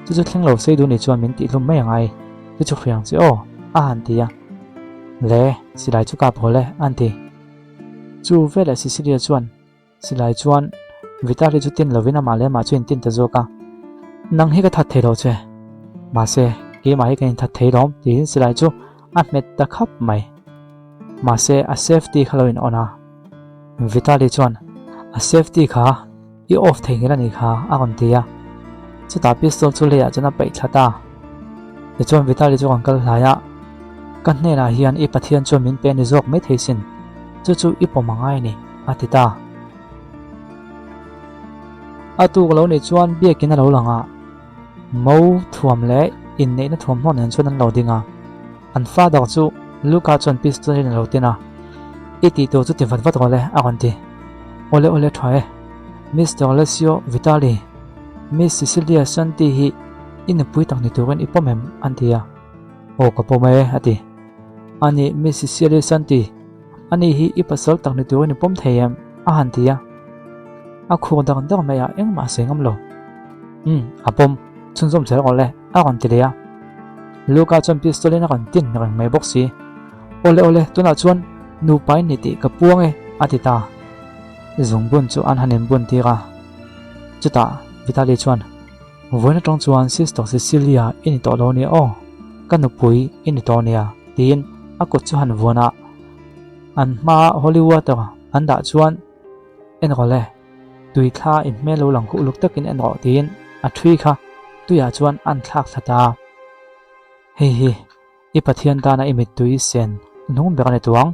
A: chu thleng lo sei du ni chuan min ti hlum mai angai chu khriang chi o a han tia le silai chu ka phole anti chu vela sisiria chuan silai chuan vitali chu tin lovina male ma chu in tin ta zoka nang hi ka that thei lo che ma se ke mai ka in that thei rom tin silai chu a met ta khap mai ma se a safety khaloin ona vitali chuan a safety kha I off thei ngela ni kha a kon tia chu ta pistol chu le ya chana pai thata te chuan vitali chu angkal hlaya kan hne na hian I pathian chu min pe ni zok mai theisin chu I pomangai ni atita atu lo ni chuan biakin a lo langa mo thuam le in nei na thuam hon han chuan an lo dinga an fa dak chu luka chuan pistol in lo tina iti to chu ti vat vat gole a kon ti ole thwae Mr. Alessio Vitali Miss Cecilia Santi hi in pui tak ni turin ipomem antia o kapome ati ani Miss Cecilia Santi ani hi ipasal tak ni turin ipom theyam a hantia a khu dak dak maya eng ma sengam lo apom chunjom chel gole a kon tilia Luka chon pistol in a kon tin rang mai boxi ole tuna chuan nu pai ni ti kapuang e atita zungbun chu an hanin bun tira chuta Vitali chuan voina tong chuan sister Cecilia in to lo ni o kanupui in to nia tin akut chu han vona an ma Hollywood ta an da chuan en gole tui kha in me lo lang ku luk takin en ro tin a thui kha tuya chuan an thlak thata hi I pathian ta na imit tui sen nung be kan tuang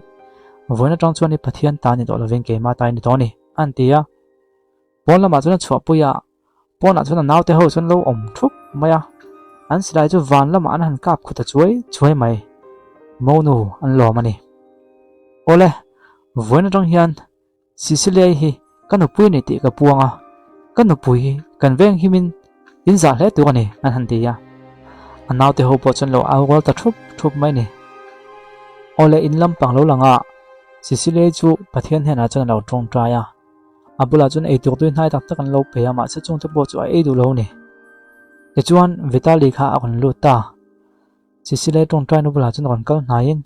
A: voina tong chuan I pathian ta ni to loving ke ma tai ni to ni an tia pon lama chuan chhuak puya pona chuan naw te ho chuan lo om thup maya an silai chu van lama an han kap khuta chuai mai monu an lo mani ole voina tong hian Sicilia hi kanupui ni ti ka puanga kanupui kan veng himin inza hle tu ani an han tia an naw te ho po chuan lo awal ta thup mai ni ole in lampang lo langa Sicilia chu pathian hena chuan lo tong traya abula chun ei tur tuin hai tak tak an lo pe ama se chung te po chu ei du lo ni te chuan Vitali kha akon lu ta Sicilia tong trai no bula chun kon kal nain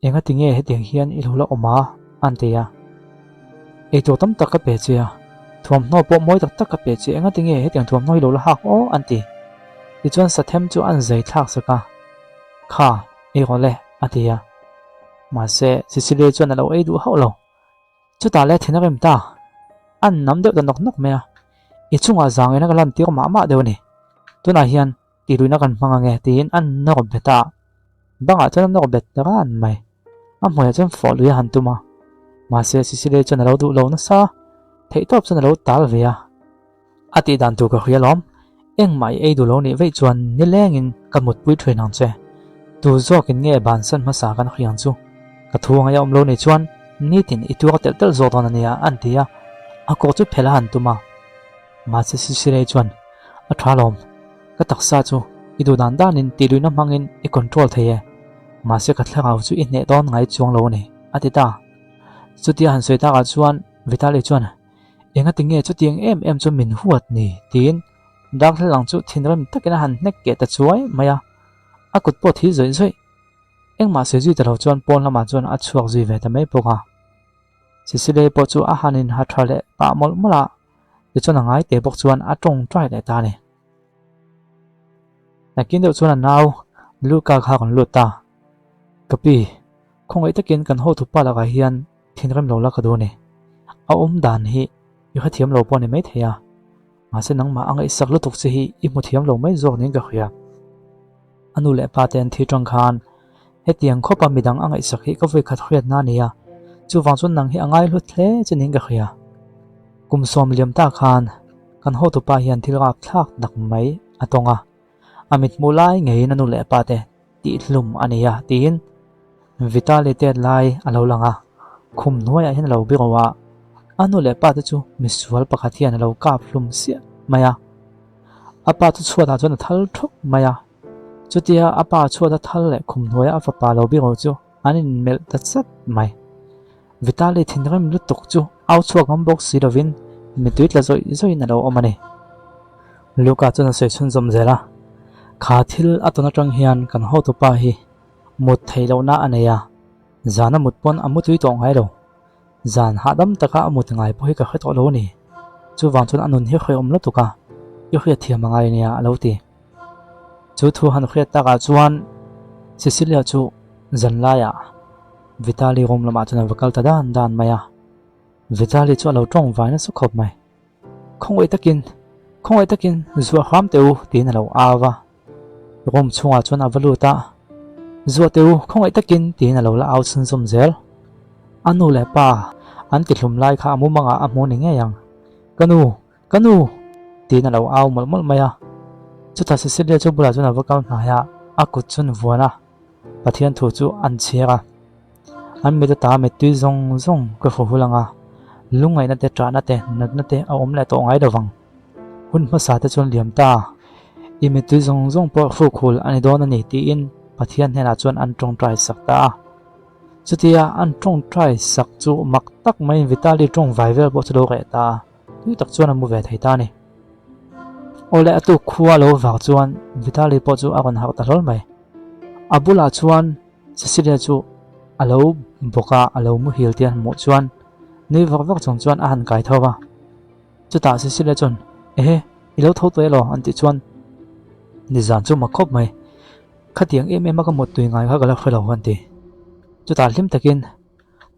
A: enga tinge he ting hian I lo la oma antia ei tur tam tak ka pe chia thuam no po moi tak tak ka pe chi enga tinge he ting thuam no lo la hak o anti ti chuan sathem chu an zai thak saka kha ei gole atia ma se Sicilia chuan lo ei du hau lo chu ta le thina rem ta an nam deuh da nok mea I chunga zang ena kalam tir ma deuh ni tuna hian ti luina kan hmanga nge tin an nok beta banga chuan nok bet ran mai a hmoya chuan fo luya han tuma ma se Sicilia chuan lo du lo na sa thei top chuan lo tal vea ati dan tu ka hrialom eng mai ei du lo ni vei chuan ni lengin kamut pui threin ang che tu zok in nge ban san ma sa kan hriang chu ka thuanga ya lo ni chuan ni tin ituak tel zo don ania antia ako chu phela han tuma ma se Sicilia chuan a thalom ka taksa chu idu dan danin ti luina mangin I control theye ma se ka thlangau chu I hne don ngai chuang lo ni atita chutia han soita ka chuan Vitali chuan enga tinge chu tiang em chu min huat ni tin dak hlang chu thinram takina han nek ke ta chuai maya akut po thi zoi engma se zui talo chuan pon lama chuan a chuak zui ve ta mai poka Sicilia po chu a hanin ha thale pa mol mola ti chuan angai te bok chuan a tong trai le ta ni nakin deuh chuan naw Luka kha kon luta kapi khongai takin kan ho thu pala ka hian thinram lo la ka do ni a dan hi I khathiam lo po ni mai theya ma se nang ma angai sak lu tuk che hi I mu thiam lo mai zok ning ka khia anu le pa ten thi tong khan hetiang khopa midang angai sak hi ka voi khat khriat na nia chu wang chun nang hi angai lu thle chening ka khia kum som liam ta khan kan ho tu pa hian thilgap thlak dak mai atonga amit mulai ngei nanu le pa te ti hlum ania tin Vitali te lai alo langa khum noya hin lo bi rowa anu le pa te chu misual pakhat hian lo kap hlum sia maya apa tu chhuat a chon thal thok maya chutia apa chua da thal le khum hnuai a fapa lo bi ngo chu anin mel ta chat mai Vitali thinrem lu tuk chu au chuak ngam box si lovin mi tuit la zoi na lo omani Luka chuna soi chun zom zela kha thil atona tang hian kan ho to pa hi mut theilo na aneya zana mutpon amutui tong hai lo zan hadam taka amut ngai po hi ka khato lo ni chu wang chun anun hi khoi om lo tuka yo khia thiam ngai nia alo ti chu thu han khia ta ka chuan Cecilia chu zanla ya Vitali rom lama chuna vakal ta dan maya Vitali chu lo tong vai na su khop mai khongoi takin zuwa kham teu tin lo awa rom chunga chun avaluta zuwa teu khongoi takin tin lo la au chun zum zel anu le pa an ti thlum lai kha amu manga amu ni nge yang kanu tin lo au mol maya chu ta Cecilia chu bula chuna vakal na ya akut chun vuana pathian thu chu an chira an mi ta me tu zong ko fu hulanga lungai na te tra na te nat na te a om le to ngai dawang hun ma sa te chon liam ta I mi tu zong po fu khul ani don ani ti in pathian hena chon an tong trai sakta chutia an tong trai sak chu mak tak mai Vitali tong vai vel bo chu re ta tu tak chon amu ve thai ta ni ole atu khuwa lo wa chuan Vitali po chu agon ha ta lol mai abula chuan Cecilia chu alo boka alo mu hil tian mo chuan ni vak chong chuan a han kai thowa chuta Cecilia chon ilo tho to elo anti chuan ni zan chu ma khop mai khatiang em ka mot tui ngai kha gala khelo anti chuta hlim takin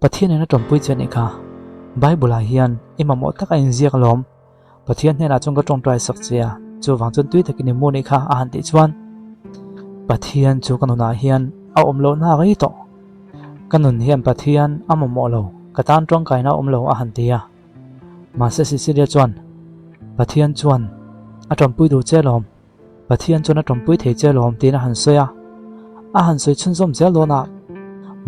A: pathian na tompui chani kha Bible hian imamo taka in ziak lom pathian hena chung ka tong trai sak chia chu wang chun tui takin mu ni kha a han ti chuan pathian chu kanuna hian a omlo na gai to kanun hian pathian amamo lo katan tong kai na omlo a han tia ma se Cecilia chuan pathian chuan a tompui du che lom pathian chuan a tompui thei che lom tin a han soya a han soi chun zom zel lona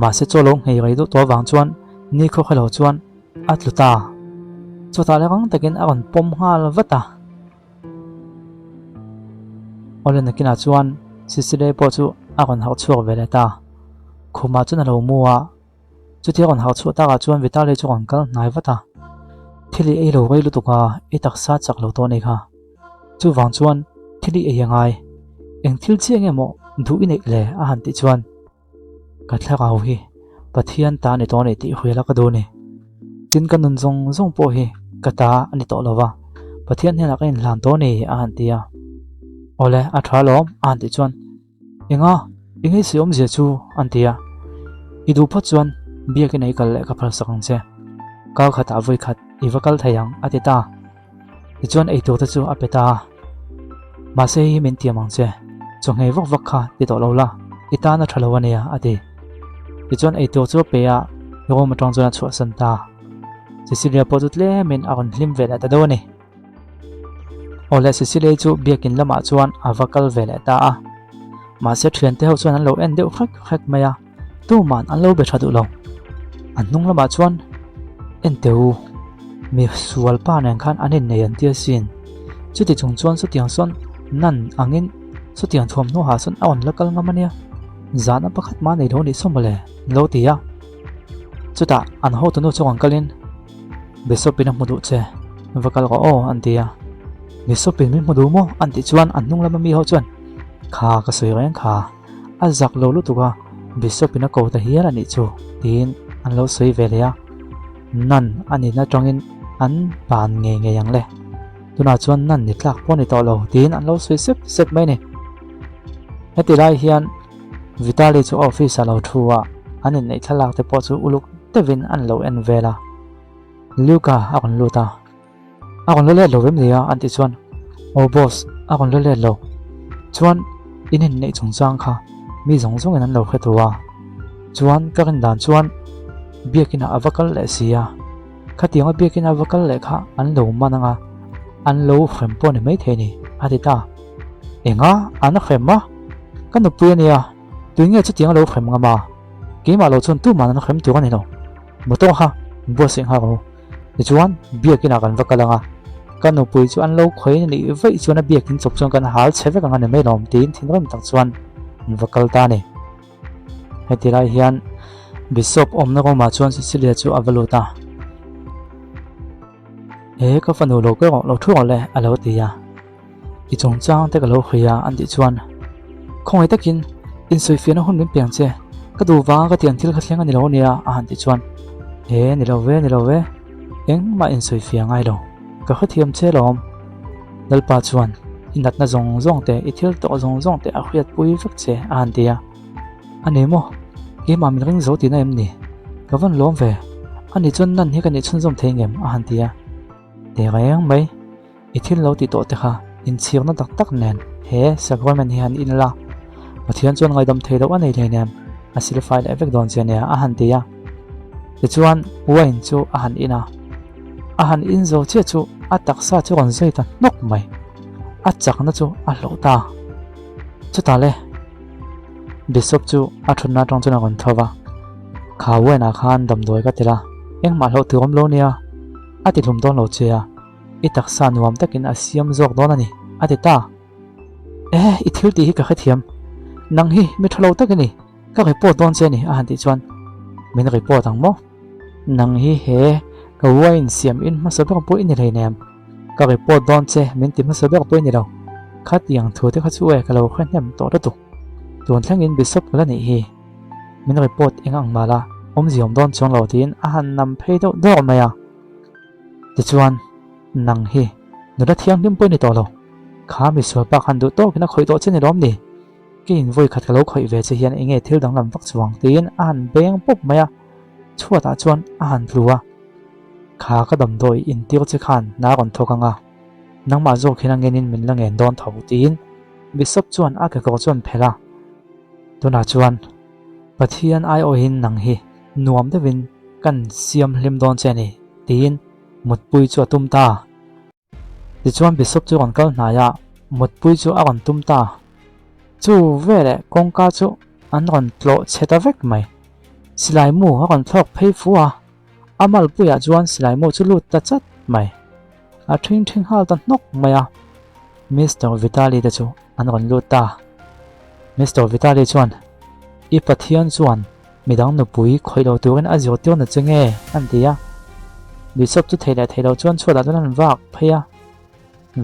A: ma se cho long hei gai do to wang chuan ni kho khalo chuan atluta chota le gang takin a on pom hal vata ole nakina chuan Cecilia po chu a kon hau chuak vele ta khuma chun lo muwa chuti kon hau chu ta ka chuan Vitali chu kon kal nai vata thili ei lo gai lu tuka e taksa chak lo to nei kha chu wang chuan thili e yangai eng thil chiang emo du in ei le a han ti chuan ka thla ga hi pathian ta ni to nei ti huela ka do ni tin kan nun zong po hi kata ani to lova pathian hena ka in hlan to nei a han tia ole a thra lom an ti chuan ingai siom je chu an tia idu pha chuan biak nei kal le ka phal sakang che ka khata voi khat iwakal thayang atita ichuan ei to ta chu apeta ma se hi min tiamang che chonghei vak kha ti to lo la ita na thalawania ati ichuan ei to chu pe ya yo ma tong chona chu santa Cecilia po chu tle min akon hlim vela ta do ni ole Cecilia chu biakin lama chuan avakal vela ta a ma se thian te ho chuan an lo en deuh khak maya tu man an lo be thadu lo an nung lama chuan en teu mi sual pa nang khan anin nei an tia sin chuti chung chuan su tiang son nan angin su tiang thom no ha son aon lakal ngamania zana pakhat ma nei lo ni somale lo tia chuta an ho to no chong kalin besopina mudu che vakal ko o an tia besopin mi mudu mo an ti chuan an nung lama mi ho chuan kha ka soi reng kha a zak lo lu tuka besopina ko ta hian ani chu tin an lo soi velea nan ani na tongin an pan nge yang le tuna chuan nan ni tlak poni to lo tin an lo soi sep mai ni heti lai hian Vitali chu office alo thuwa anin nei thalak te po chu uluk tevin an lo en vela Luka akon luta akon lo le lo vem lia an ti chuan o boss akon lo le lo chuan inin nei chung chang kha mi zong an lo khetuwa chuan karin dan chuan biakina avakal le sia khatianga biakina avakal le kha an lo mananga an lo khem po ni mai theni adita enga ana khema kanu puania tuinge chu tiang lo khem ngama ke ma lo chun tu man an khem tu ani lo moto ha bo sing ha ro chuan biakina kan vakalanga kanu pui chu an lo khoi ni vei chuan a biakin chop chong kan hal cheve kan ani mai lom tin thinrem tak chuan vakal ta ni hetirai hian bishop omna ko ma chuan Cecilia chu avaluta ka fanu lo ko lo thu le alo tia I chong chang te ka lo khia an ti chuan khong ai takin in soi fian hun min piang che ka du wa ka tiang thil kha thleng ani lo nia a han ti chuan ni lo ve eng ma in soi fiang ai lo ka khathiam che lom dalpa chuan inat na zong te ithil to zong te a khriat pui vek che a han tia ani mo ke ma min ring zo ti na em ni ka van lom ve ani chun nan hi ka ni chun zom thengem a han tia te ga yang mai ithil lo ti to te kha in chiang na tak nen he sagwan hi han in la pathian chuan ngai dam thei do anei le nem a silfai le vek don chen a han tia te chuan wain chu a han ina a han in zo che chu a taksa chu ron zoi ta nok mai a chak na chu a lo ta chu ta le bishop chu a thun na tong chu na gon thowa khawe na khan dam doi ka tela eng ma lo tuam lo nia a ti lum don lo che a I taksa nuam takin a siam zok don ani a ti ta I thil ti hi ka khathiam nang hi mi thalo takani ka report don che ni a han ti chuan min report ang mo nang hi he ka wain siam in ma sabak po in rei nem ka report don che min ti ma sabak po ni lo khat yang thu te kha chu e ka lo khran nem to da tu ton thlang in bishop la ni hi min report engang mala ziom don chong lo tin a han nam phei do do ma ya ti chuan nang hi nu da thiang lim po ni to lo kha mi so pa khan du to kina khoi to chen ni rom ni ki in voi khat ka lo khoi ve che hian enge thil dang lam vak chuang tin a han beng pop ma ya chua ta chuan a han lua kha ka dam doi in tir che khan na ron thokanga nangma zo khina ngenin min langen don thau tin bishop chuan a ka ko chuan phela tuna chuan pathian ai o hin nang hi nuam de win kan siam hlim don che ni tin mut pui chu tum ta ti chuan bishop chu ron kal na ya mut pui chu a ron tum ta chu vele kongka chu an ron tlo cheta vek mai silai mu a ron thlok phei fuwa amal puya chuan silai mu chu lut ta chat mai a thing hal ta nok maya Mr. Vitali ta chu an ron lut ta Mr. Vitali chuan I pathian chuan midang nu pui khoi lo turin a zio tiu na chenge an tia bishop chu theilo chuan chhuat a nan wak pheya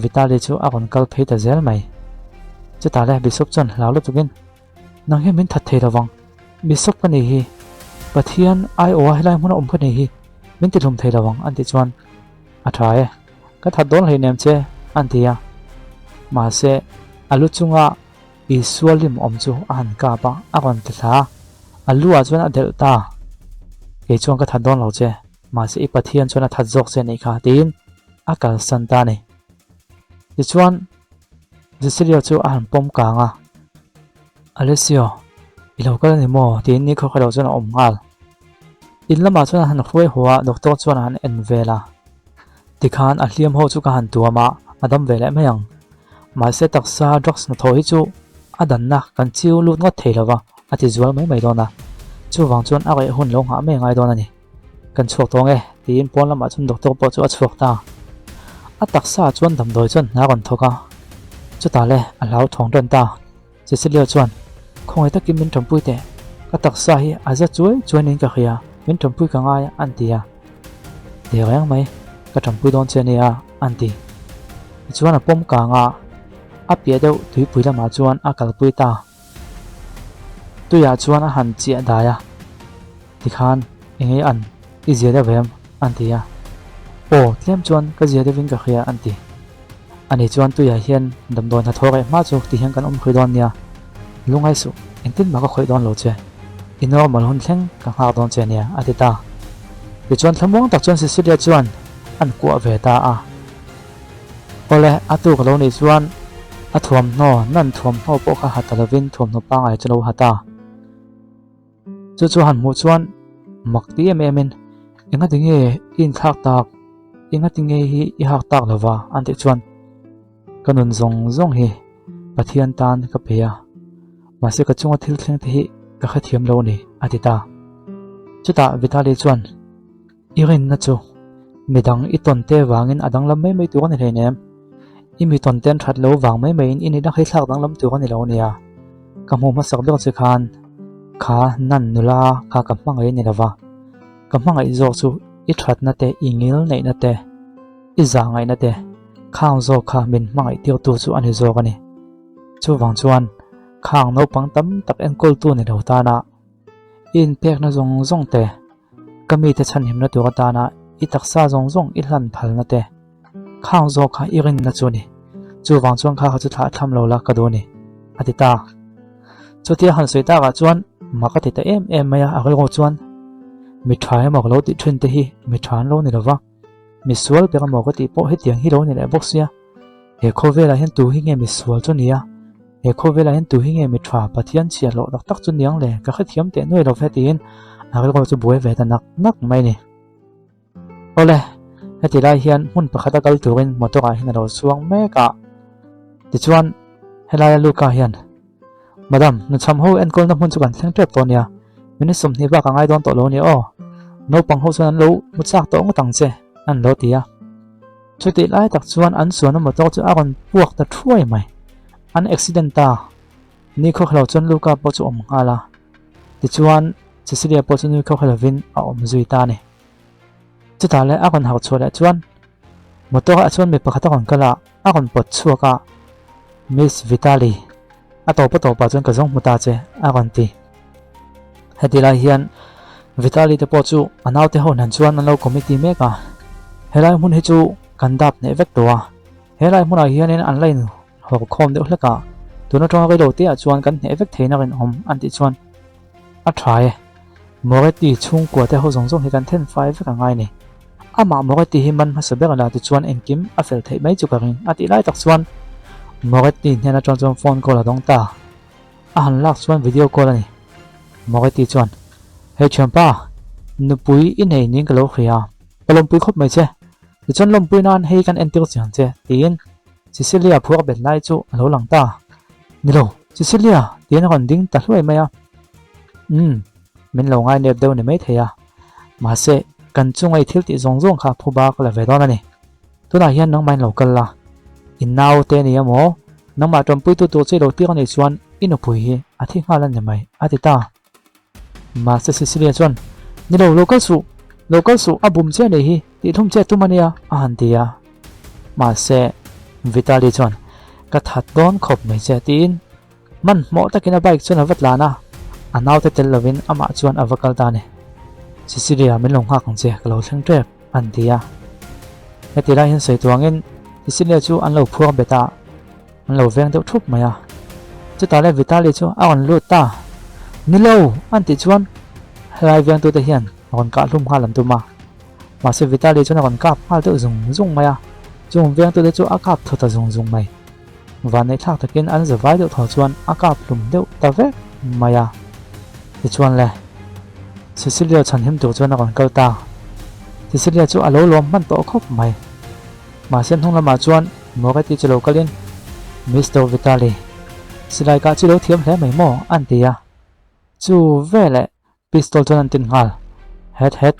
A: Vitali chu a ron kal phei ta zel mai chu ta le bishop chuan lau lu tukin nang he min that theilo wang bishop ka ni hi pathian ai o helai mun om phani hi min ti thum theilo wang an ti chuan a thae ka that don hlei nem che an tia ma se alu chunga isualim om chu an ka pa a ron ti tha alua chuan a delta ke chuan ka that don lo che ma se I pathian chuan a that jok che nei kha tin a kal san ta ni ti chuan Cecilia chu a han pom ka nga Alessio I lo kal ni mo tin ni kho khalo chuan om ngal in lama chuan han khoi huwa doctor chuan han en vela ti khan a hliam ho chu ka han tuama adam vele mayang ma se taksa drugs na tho hi chu adan na kan chiu lut ngot theilawa ati zual mai dona chu wang chuan a gai hun lo nga me ngai dona ni kan chuak to nge tin pon lama chun doctor po chu a chuak ta a taksa chuan dam doi chuan na ron thoka chu ta le a lau thong ron ta Cecilia chuan khongai takin min thampui te ka taksa hi aza chuai nin ka khia min thampui ka ngai an tia te yang mai ka thampui don che ni a an ti chuan a pom ka nga a pia deuh tui pui lama chuan a kalpui ta tuya chuan a han chia daya tikhan engei an I zia da vem an tia o tlem chuan ka zia da vin ka khia an ti ani chuan tuya hian dam don ha thokai ma chu ti hian kan khoi don nia lungai su entin ma ka khoi don lo che ino mal hun thleng ka ha don che nia atita ti chuan thamong tak chuan Cecilia chuan an ku ve ta a ole atu ka lo ni chuan a thuam no nan thuam ho po kha hatalovin thuam no pa ngai chalo hata chu han mu chuan makti emin enga dinge in thak tak enga tinge hi I hak tak lawa an ti chuan kanun zong hi pathian tan ka peya mase ka chunga thil thleng te hi ka khathiam lo ni atita chuta Vitali chuan irin na chu midang I tonte wangin adang lam mai tu kan hlenem imi tonten that lo wang mai in ini da khai thlak dang lam tu kan lo nia ka mu ma sak bek che khan kha nan nula kha ka mangai ni lawa ka mangai zo chu I that na te ingil nei na te I za ngai na te khang zo kha min mangai tiêu tu chu ani zo ka ni chu wang chuan khang no pang tam tak en kol tu ni lo ta na in pek na zong zong te kami te chan him na tu ka ta na I taksa zong zong I hlan phal na te khang zo kha I rin na chu ni chu wang chuan kha chu tha tham lo la ka do ni atita chu tia han soi ta ka chuan ma ka ti ta em maya a ko chuan mi thai ma lo ti thun te hi mi than lo ni lawa mi sual pe ka mo ka ti po he tiang hi lo ni le box ya he kho vela hen tu hi nge mi sual chu ni ya he kho vela hen tu hi nge mi thwa pathian chia lo dak tak chu niang le ka kha thiam te noi lo fe tin a ko chu buai ve ta nak mai ni ole he ti lai hian mun pakhata kal turin motor a hin ro suang me ka ti chuan helai lu ka hian madam nu cham ho en kol na mun chu kan thleng trep to nia mini som ni ba ka ngai don to lo ni o no pang ho chuan lo mu chak to ngotang che an lo tia chuti lai tak chuan an suan motor chu a kon puak ta thuai mai an accident ta ni kho khlo chuan lu ka po chu om ngala ti chuan Cecilia po chu ni kho khlo vin a om zui ta ni chu ta le a kon hau chole chuan motor a chuan mi pakhata kon kala a kon pot chuaka Miss Vitali a to pa chuan ka zong muta che a kon ti heti lai hian Vitali te po chu anau te ho nan chuan an lo committee me ka helai mun hi chu kan dap ne vek towa helai mun a hian in an lain ho khom de hlaka tuna tong ga lo te a chuan kan ne vek theina rin om an ti chuan a try moreti chung ko te ho zong zong hi kan 10-5 ka ngai ni ama moreti hi man ma sabe la ti chuan enkim a fel thei mai chu ka rin ati lai tak chuan moreti hena chon phone call adong ta a han lak chuan video call ani moreti chuan he champa nu pui in nei ning ka lo khria kalom pui khop mai che ti chuan lom pui nan hei kan entir chiang che tin Cecilia phuak bet lai chu alo lang ta ni lo Cecilia tin kon ding ta hloi mai a min lo ngai nep deu ni mai theya ma se kan chungai thil ti zong zong kha phuba ka la ve don ani tuna hian nang main local la in now te ni amo nang ma tom pui tu che lo ti kan ni chuan inu pui hi a thi ngalan ni mai atita ma se Cecilia chuan ni lo local su abum che nei hi ti thum che tu mania a han tia ma se Vitali chuan ka that don khop mai che tin man mo takina bike chuan avat lana anau te tel lovin ama chuan avakal ta ne Cecilia min long hak ang che ka lo thleng trep an tia heti lai hin sei tuangin Cecilia chu an lo phuak beta an lo veng deuh thup maya chu ta le Vitali chu a on lut ta ni lo an ti chuan helai veng tu te hian on ka hlum kha lam tu ma se Vitali chu na kon kap hal tu zung maya chung veng tu te chu a kap thota zung mai van nei thak takin an zawai deuh tho chuan a kap hlum deuh ta ve maya ti chuan le Cecilia chan him tu chuan a kon kal ta Cecilia chu a lo lom man to khop mai ma sen hong lama chuan moreti chu lo kalin Mr. Vitali silai ka chu lo thiam hle mai mo an tia chu vele pistol chuan an tin ngal het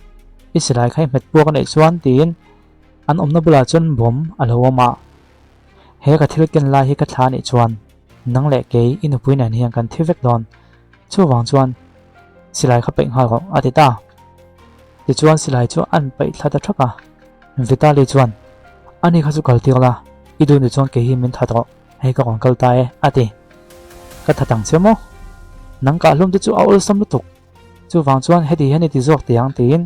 A: isilai khai met puak nei chuan tin an omna bula chuan bom alo ma he ka thil ken lai hi ka thla ni chuan nang le ke inu puin an hian kan thivek don chu wang chuan silai kha peng hal ko atita ti chuan silai chu an pai thata thaka Vitali chuan ani kha chu kaltiala idu ni chuan ke hi min thato he ka kon kalta e ati ka thatang chemo nang ka hlum tu chu aul sam lutuk chu wang chuan heti hani ti zok tiang tin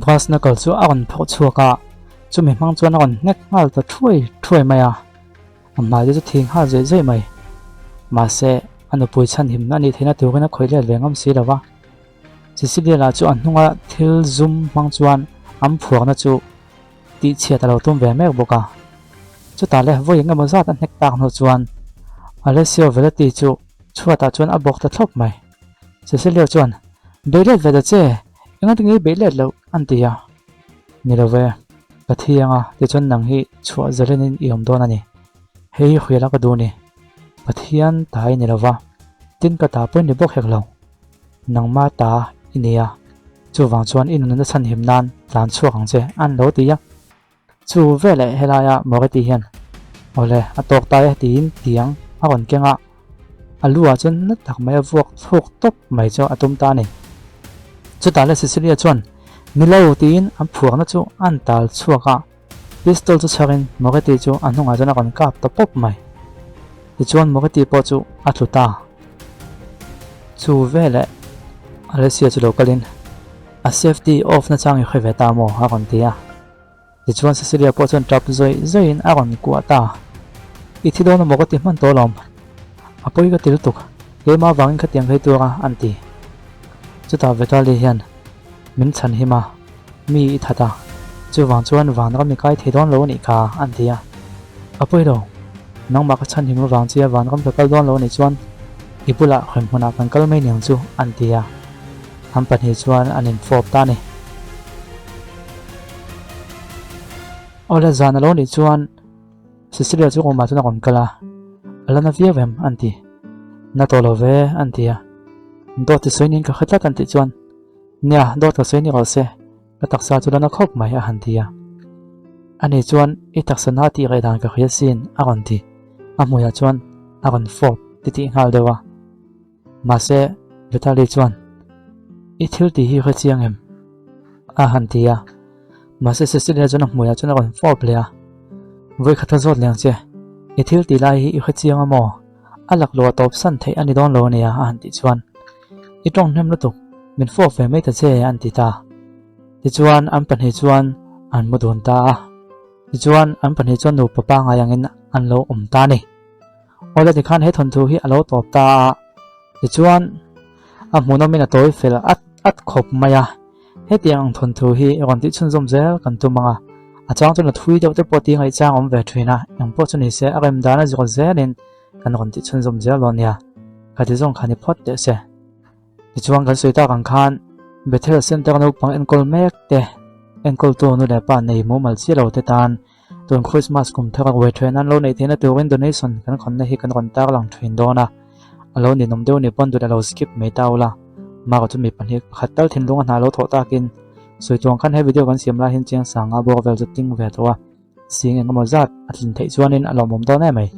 A: bras na kal chu a on pho chuaka chu mi mang chuan on nek ngal ta thuai maya amma de chu thing ha zai mai ma se anu pui chan him na ni thena tu kana khoile lengam si lawa Cecilia la chu an hnunga thil zum mang chuan am phuak na chu ti chia ta lo tum ve mek boka chu ta le voi nga mo zat an nek tak no chuan Alessio Velati chu chuata chuan a bok ta thlop mai Cecilia chuan belet ve da che enga tingi belet lo an tia ni lo ve pathianga ti chuan nang hi chua zalenin iom don ani hei khuyala ka du ni pathian tai ni lawa tin ka ta pon ni bok hek lo nang ma ta inia chu wang chuan in na chan him nan tlan chuak ang che an lo ti ya chu vele helaya moreti hian ole atok ta tin tiang a kon kenga alua chuan na tak mai vuak thuk top mai cho atum ta ni chuta le Cecilia chuan milo tin an phuak na chu an tal chuaka pistol chu chakin moketi chu an hunga chana kon kap to pop mai ti chuan moketi po chu atluta chu vele Alessia chu lokalin a safety off na changi kheveta mo ha kon tia ti chuan Cecilia po chuan trap zoin a kon ku ata i thidon na moketi man to lom apoi ka til tuk ke ma wangin kha tiang khai tuanga anti chuta vetali hian min chan hima mi thata chu wang chuan wang na mi kai thidon lo ni ka antia apoi ro nang ma ka chan hima wang chia wang kam kal don lo ni chuan ipula khom huna kan kal mai niang chu antia ham pan hi chuan anin fop ta ni ola zan lo ni chuan Cecilia chu ko ma chu na kon kala alana via vem anti na to lo ve antia do ti soinin ka khatla kan ti chuan nia do ta soini ro se ka taksa chu lana khop mai a hantia ani chuan I taksana ti ga dan ka khia sin a kon ti a moya chuan a kon fop ti ngal dewa ma se betali chuan I thil ti hi kha chiang em a hantia ma se Cecilia chuan a moya chuan a kon fop le a voi khatha zot leng che I thil ti lai hi kha chiang amo alak lo top san thei ani don lo nia a hanti chuan I tong nem lu tuk min fop ve mai ta che anti ta ti chuan an pan hi chuan an mudun ta ti chuan an pan hi chuan nu papa nga yangin an lo ta ni ola ti khan he thon thu hi alo top ta ti chuan a muno min a toy fel at khop maya he tiang thon thu hi ron ti chun zom zel kan tu manga a chang chun a thui deuh te poti ngai chang om ve thina yang po chuni se agam dana zol zelin kan ron ti chun zom zel lo nia ka ti zong khani phot te se ti chuan kan soita kan khan Bethel Center no pang enkol mek te enkol to nu le pa nei mo mal chi lo te tan ton Christmas kum thak we thwen an lo nei thena to win donation kan khon na hi kan kon tak lang thwin dona alo ni nom deu ni pon du lo skip me taula ma ko chumi pan hi khatal thin lunga na lo tho takin soitong kan he video kan siam la hin chiang sanga bo vel jating ve towa sing engemaw zat atlin thei chuanin alomom to ne mai